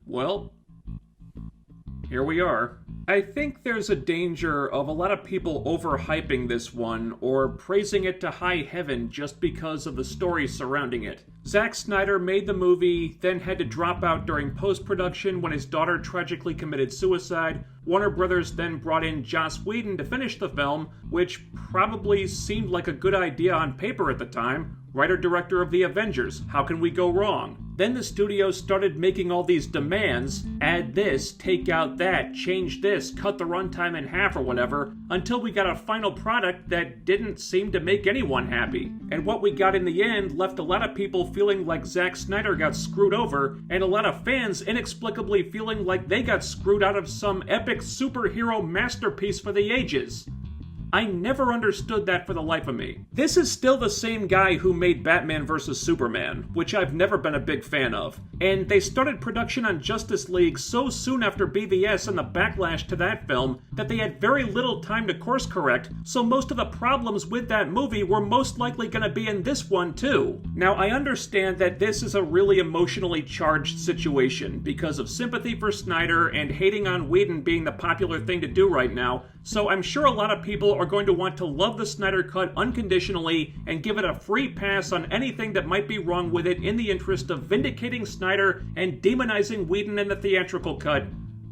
Well, here we are. I think there's a danger of a lot of people overhyping this one or praising it to high heaven just because of the story surrounding it. Zack Snyder made the movie, then had to drop out during post-production when his daughter tragically committed suicide. Warner Brothers then brought in Joss Whedon to finish the film, which probably seemed like a good idea on paper at the time. Writer-director of The Avengers, how can we go wrong? Then the studio started making all these demands, add this, take out that, change this, cut the runtime in half or whatever, until we got a final product that didn't seem to make anyone happy. And what we got in the end left a lot of people feeling like Zack Snyder got screwed over, and a lot of fans inexplicably feeling like they got screwed out of some epic superhero masterpiece for the ages. I never understood that for the life of me. This is still the same guy who made Batman vs. Superman, which I've never been a big fan of. And they started production on Justice League so soon after BVS and the backlash to that film that they had very little time to course correct, so most of the problems with that movie were most likely going to be in this one too. Now, I understand that this is a really emotionally charged situation because of sympathy for Snyder and hating on Whedon being the popular thing to do right now, so I'm sure a lot of people are going to want to love the Snyder Cut unconditionally and give it a free pass on anything that might be wrong with it in the interest of vindicating Snyder and demonizing Whedon in the theatrical cut.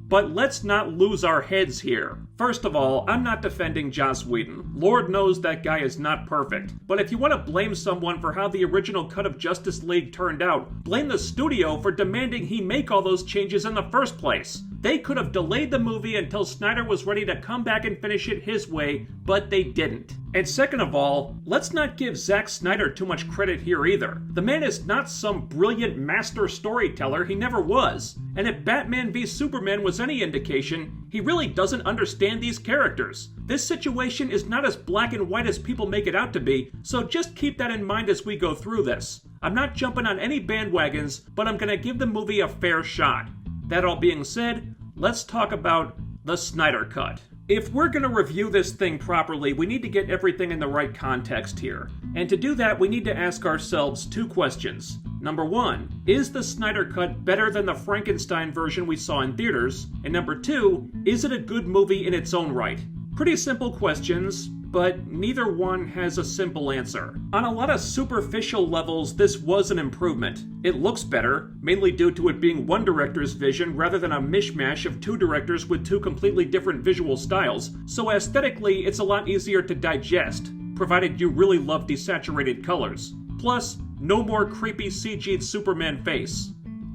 But let's not lose our heads here. First of all, I'm not defending Joss Whedon. Lord knows that guy is not perfect. But if you want to blame someone for how the original cut of Justice League turned out, blame the studio for demanding he make all those changes in the first place. They could have delayed the movie until Snyder was ready to come back and finish it his way, but they didn't. And second of all, let's not give Zack Snyder too much credit here either. The man is not some brilliant master storyteller, he never was. And if Batman v Superman was any indication, he really doesn't understand these characters. This situation is not as black and white as people make it out to be, so just keep that in mind as we go through this. I'm not jumping on any bandwagons, but I'm gonna give the movie a fair shot. That all being said, let's talk about the Snyder Cut. If we're going to review this thing properly, we need to get everything in the right context here. And to do that, we need to ask ourselves two questions. Number one, is the Snyder Cut better than the Frankenstein version we saw in theaters? And number two, is it a good movie in its own right? Pretty simple questions, but neither one has a simple answer. On a lot of superficial levels, this was an improvement. It looks better, mainly due to it being one director's vision rather than a mishmash of two directors with two completely different visual styles, so aesthetically it's a lot easier to digest, provided you really love desaturated colors. Plus, no more creepy CG'd Superman face.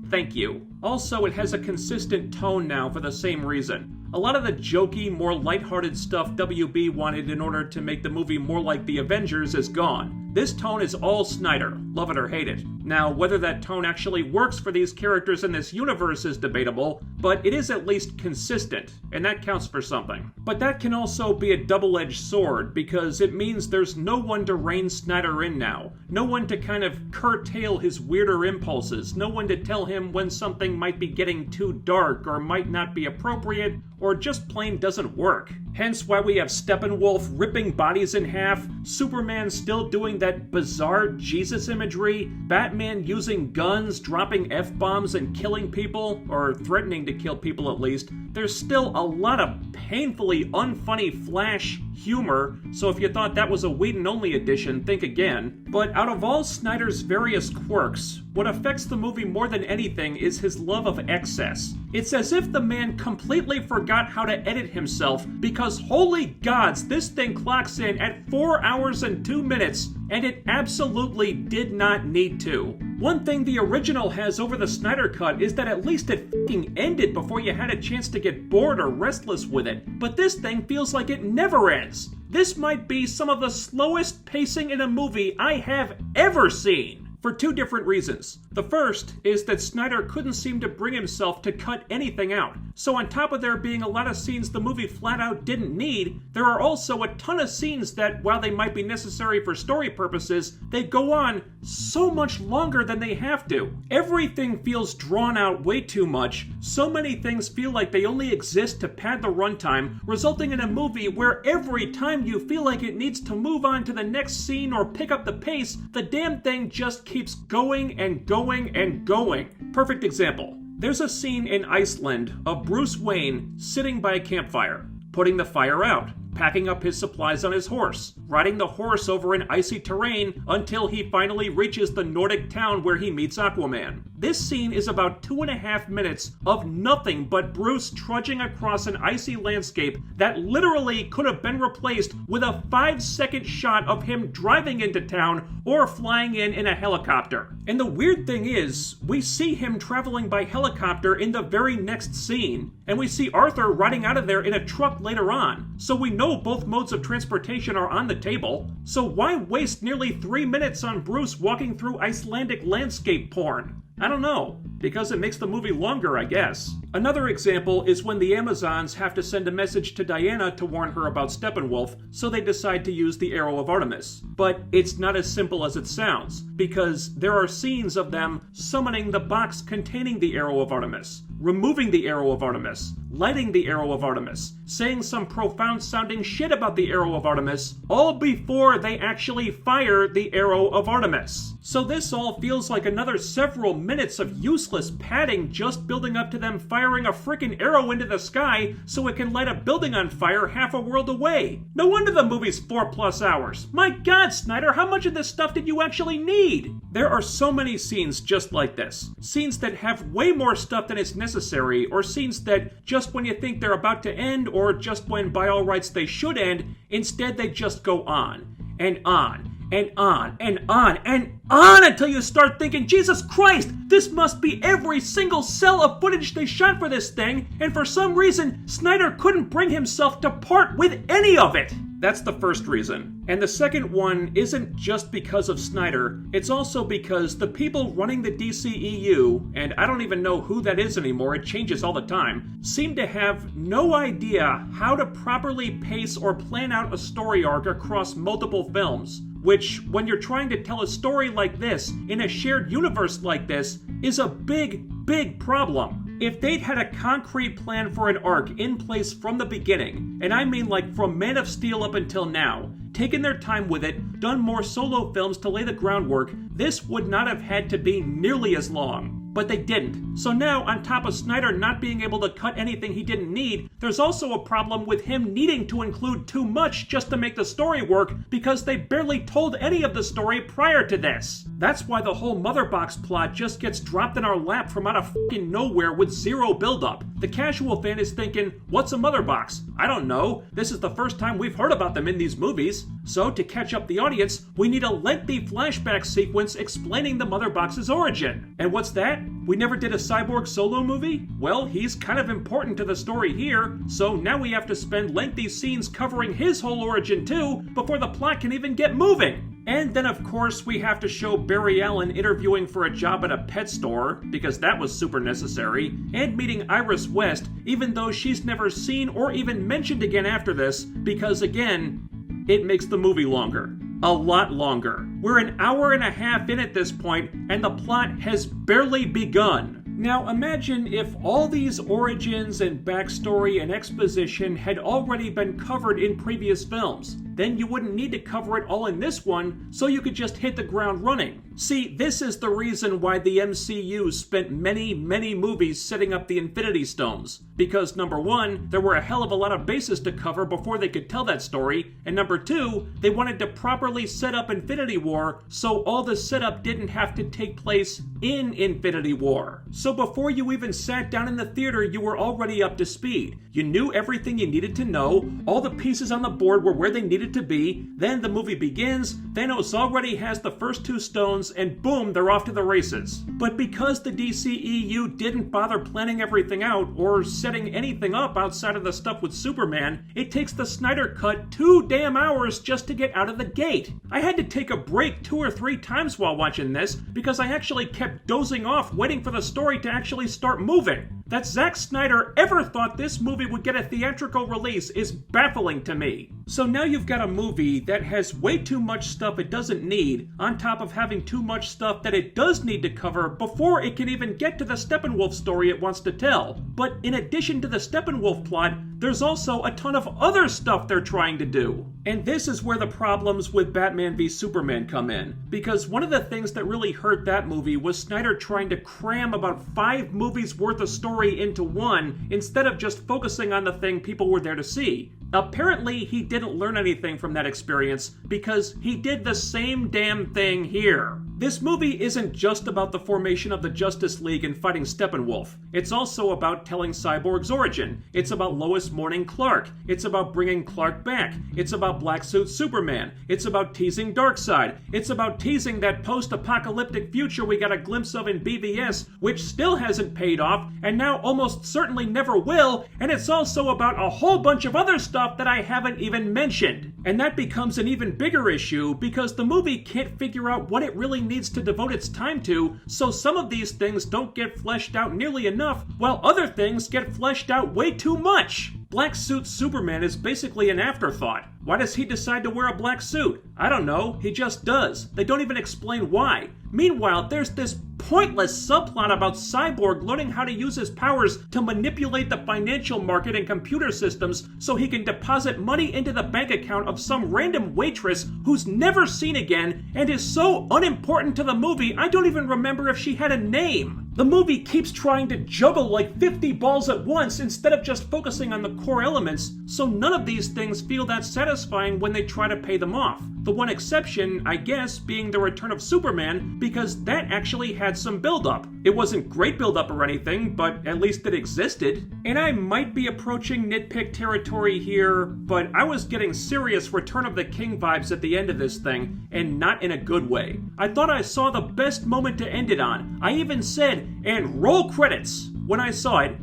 Thank you. Also, it has a consistent tone now for the same reason. A lot of the jokey, more lighthearted stuff WB wanted in order to make the movie more like The Avengers is gone. This tone is all Snyder, love it or hate it. Now, whether that tone actually works for these characters in this universe is debatable, but it is at least consistent, and that counts for something. But that can also be a double-edged sword, because it means there's no one to rein Snyder in now. No one to kind of curtail his weirder impulses. No one to tell him when something might be getting too dark, or might not be appropriate, or just plain doesn't work. Hence why we have Steppenwolf ripping bodies in half, Superman still doing that bizarre Jesus imagery, Batman using guns, dropping F-bombs and killing people, or threatening to kill people at least. There's still a lot of painfully unfunny Flash humor, so if you thought that was a Whedon-only edition, think again. But out of all Snyder's various quirks, what affects the movie more than anything is his love of excess. It's as if the man completely forgot how to edit himself, because holy gods, this thing clocks in at 4 hours and 2 minutes, and it absolutely did not need to. One thing the original has over the Snyder Cut is that at least it f***ing ended before you had a chance to get bored or restless with it, but this thing feels like it never ends. This might be some of the slowest pacing in a movie I have ever seen. For two different reasons. The first is that Snyder couldn't seem to bring himself to cut anything out. So on top of there being a lot of scenes the movie flat out didn't need, there are also a ton of scenes that, while they might be necessary for story purposes, they go on so much longer than they have to. Everything feels drawn out way too much. So many things feel like they only exist to pad the runtime, resulting in a movie where every time you feel like it needs to move on to the next scene or pick up the pace, the damn thing just keeps going and going and going. Perfect example. There's a scene in Iceland of Bruce Wayne sitting by a campfire, putting the fire out, packing up his supplies on his horse, riding the horse over an icy terrain until he finally reaches the Nordic town where he meets Aquaman. This scene is about 2.5 minutes of nothing but Bruce trudging across an icy landscape that literally could have been replaced with a 5-second shot of him driving into town or flying in a helicopter. And the weird thing is, we see him traveling by helicopter in the very next scene, and we see Arthur riding out of there in a truck later on. So we know both modes of transportation are on the table. So why waste nearly 3 minutes on Bruce walking through Icelandic landscape porn? I don't know, because it makes the movie longer, I guess. Another example is when the Amazons have to send a message to Diana to warn her about Steppenwolf, so they decide to use the Arrow of Artemis. But it's not as simple as it sounds, because there are scenes of them summoning the box containing the Arrow of Artemis, removing the Arrow of Artemis, lighting the Arrow of Artemis, saying some profound sounding shit about the Arrow of Artemis, all before they actually fire the Arrow of Artemis. So this all feels like another several minutes of useless padding just building up to them firing a frickin' arrow into the sky so it can light a building on fire half a world away. No wonder the movie's 4+ hours. My God, Snyder, how much of this stuff did you actually need? There are so many scenes just like this. Scenes that have way more stuff than is necessary, or scenes that just when you think they're about to end, or just when by all rights they should end, instead they just go on, and on, and on, and on, and on until you start thinking, Jesus Christ, this must be every single cell of footage they shot for this thing, and for some reason, Snyder couldn't bring himself to part with any of it. That's the first reason. And the second one isn't just because of Snyder, it's also because the people running the DCEU, and I don't even know who that is anymore, it changes all the time, seem to have no idea how to properly pace or plan out a story arc across multiple films. Which, when you're trying to tell a story like this, in a shared universe like this, is a big problem. If they'd had a concrete plan for an arc in place from the beginning, and I mean like from Man of Steel up until now, taken their time with it, done more solo films to lay the groundwork, this would not have had to be nearly as long. But they didn't. So now, on top of Snyder not being able to cut anything he didn't need, there's also a problem with him needing to include too much just to make the story work, because they barely told any of the story prior to this. That's why the whole Mother Box plot just gets dropped in our lap from out of fucking nowhere with zero buildup. The casual fan is thinking, what's a Mother Box? I don't know. This is the first time we've heard about them in these movies. So, to catch up the audience, we need a lengthy flashback sequence explaining the Mother Box's origin. And what's that? We never did a Cyborg solo movie? Well, he's kind of important to the story here, so now we have to spend lengthy scenes covering his whole origin too, before the plot can even get moving. And then of course we have to show Barry Allen interviewing for a job at a pet store, because that was super necessary, and meeting Iris West, even though she's never seen or even mentioned again after this, because again, it makes the movie longer. A lot longer. We're an hour and a half in at this point, and the plot has barely begun. Now imagine if all these origins and backstory and exposition had already been covered in previous films. Then you wouldn't need to cover it all in this one, so you could just hit the ground running. See, this is the reason why the MCU spent many movies setting up the Infinity Stones. Because number one, there were a hell of a lot of bases to cover before they could tell that story, and number two, they wanted to properly set up Infinity War so all the setup didn't have to take place in Infinity War. So before you even sat down in the theater, you were already up to speed. You knew everything you needed to know, all the pieces on the board were where they needed to be, then the movie begins, Thanos already has the first 2 stones, and boom, they're off to the races. But because the DCEU didn't bother planning everything out, or setting anything up outside of the stuff with Superman, it takes the Snyder Cut 2 damn hours just to get out of the gate. I had to take a break 2 or 3 times while watching this, because I actually kept dozing off waiting for the story to actually start moving. That Zack Snyder ever thought this movie would get a theatrical release is baffling to me. So now you've got a movie that has way too much stuff it doesn't need, on top of having too much stuff that it does need to cover before it can even get to the Steppenwolf story it wants to tell. But in addition to the Steppenwolf plot, there's also a ton of other stuff they're trying to do. And this is where the problems with Batman v Superman come in. Because one of the things that really hurt that movie was Snyder trying to cram about 5 movies worth of story into one, instead of just focusing on the thing people were there to see. Apparently, he didn't learn anything from that experience, because he did the same damn thing here. This movie isn't just about the formation of the Justice League and fighting Steppenwolf. It's also about telling Cyborg's origin. It's about Lois mourning Clark. It's about bringing Clark back. It's about Black Suit Superman. It's about teasing Darkseid. It's about teasing that post-apocalyptic future we got a glimpse of in BVS, which still hasn't paid off, and now almost certainly never will, and it's also about a whole bunch of other stuff that I haven't even mentioned. And that becomes an even bigger issue because the movie can't figure out what it really needs to devote its time to, so some of these things don't get fleshed out nearly enough, while other things get fleshed out way too much. Black Suit Superman is basically an afterthought. Why does he decide to wear a black suit? I don't know, he just does. They don't even explain why. Meanwhile, there's this pointless subplot about Cyborg learning how to use his powers to manipulate the financial market and computer systems so he can deposit money into the bank account of some random waitress who's never seen again and is so unimportant to the movie I don't even remember if she had a name. The movie keeps trying to juggle like 50 balls at once instead of just focusing on the core elements, so none of these things feel that satisfying when they try to pay them off. The one exception, I guess, being the return of Superman, because that actually had some build-up. It wasn't great build-up or anything, but at least it existed. And I might be approaching nitpick territory here, but I was getting serious Return of the King vibes at the end of this thing, and not in a good way. I thought I saw the best moment to end it on. I even said, "And roll credits," when I saw it.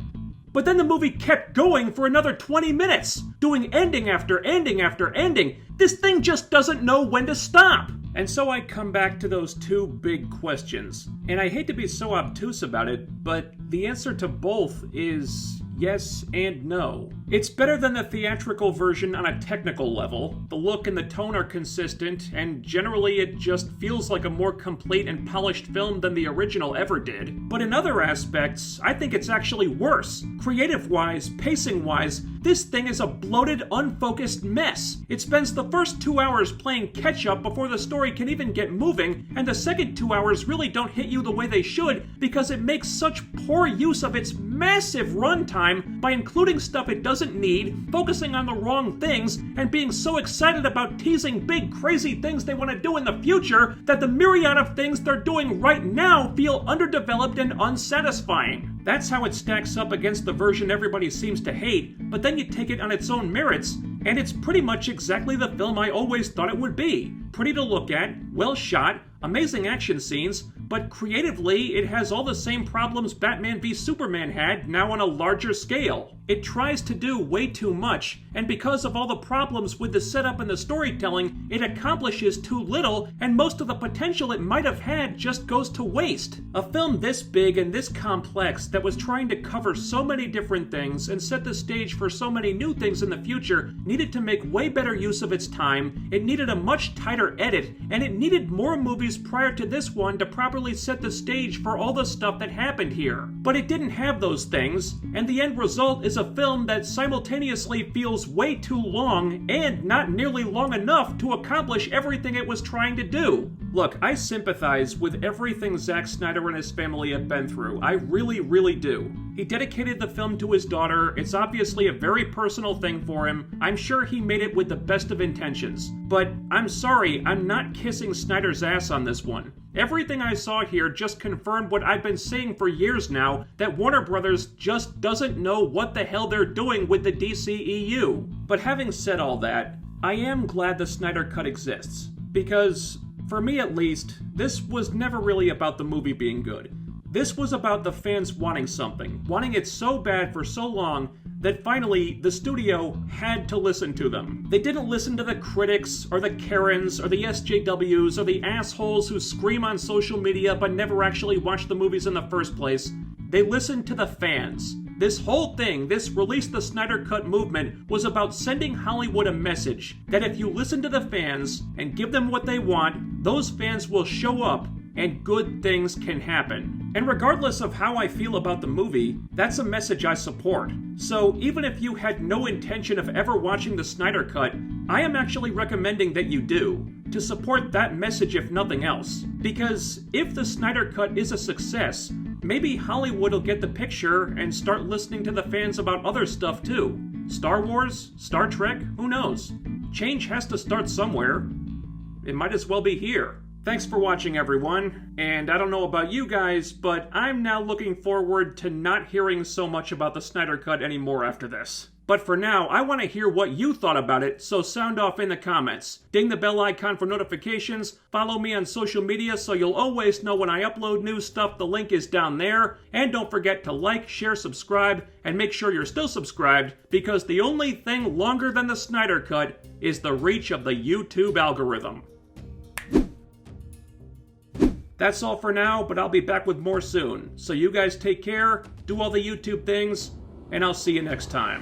But then the movie kept going for another 20 minutes, doing ending after ending after ending. This thing just doesn't know when to stop. And so I come back to those 2 big questions. And I hate to be so obtuse about it, but the answer to both is yes and no. It's better than the theatrical version on a technical level. The look and the tone are consistent, and generally it just feels like a more complete and polished film than the original ever did. But in other aspects, I think it's actually worse. Creative-wise, pacing-wise, this thing is a bloated, unfocused mess. It spends the first 2 hours playing catch-up before the story can even get moving, and the second 2 hours really don't hit you the way they should because it makes such poor use of its massive runtime by including stuff it doesn't need, focusing on the wrong things, and being so excited about teasing big crazy things they want to do in the future that the myriad of things they're doing right now feel underdeveloped and unsatisfying. That's how it stacks up against the version everybody seems to hate, but then you take it on its own merits, and it's pretty much exactly the film I always thought it would be. Pretty to look at, well shot, amazing action scenes, but creatively it has all the same problems Batman v Superman had, now on a larger scale. It tries to do way too much, and because of all the problems with the setup and the storytelling, it accomplishes too little, and most of the potential it might have had just goes to waste. A film this big and this complex that was trying to cover so many different things and set the stage for so many new things in the future needed to make way better use of its time, it needed a much tighter edit, and it needed more movies prior to this one to properly set the stage for all the stuff that happened here. But it didn't have those things, and the end result is a film that simultaneously feels way too long and not nearly long enough to accomplish everything it was trying to do. Look, I sympathize with everything Zack Snyder and his family have been through. I really, really do. He dedicated the film to his daughter. It's obviously a very personal thing for him. I'm sure he made it with the best of intentions. But I'm sorry, I'm not kissing Snyder's ass on this one. Everything I saw here just confirmed what I've been saying for years now, that Warner Brothers just doesn't know what the hell they're doing with the DCEU. But having said all that, I am glad the Snyder Cut exists. Because, for me at least, this was never really about the movie being good. This was about the fans wanting something, wanting it so bad for so long that finally the studio had to listen to them. They didn't listen to the critics, or the Karens, or the SJWs, or the assholes who scream on social media but never actually watch the movies in the first place. They listened to the fans. This whole thing, this Release the Snyder Cut movement, was about sending Hollywood a message that if you listen to the fans and give them what they want, those fans will show up and good things can happen. And regardless of how I feel about the movie, that's a message I support. So even if you had no intention of ever watching the Snyder Cut, I am actually recommending that you do, to support that message if nothing else. Because if the Snyder Cut is a success, maybe Hollywood will get the picture and start listening to the fans about other stuff too. Star Wars? Star Trek? Who knows? Change has to start somewhere. It might as well be here. Thanks for watching, everyone. And I don't know about you guys, but I'm now looking forward to not hearing so much about the Snyder Cut anymore after this. But for now, I want to hear what you thought about it, so sound off in the comments. Ding the bell icon for notifications, follow me on social media so you'll always know when I upload new stuff, the link is down there. And don't forget to like, share, subscribe, and make sure you're still subscribed, because the only thing longer than the Snyder Cut is the reach of the YouTube algorithm. That's all for now, but I'll be back with more soon. So you guys take care, do all the YouTube things, and I'll see you next time.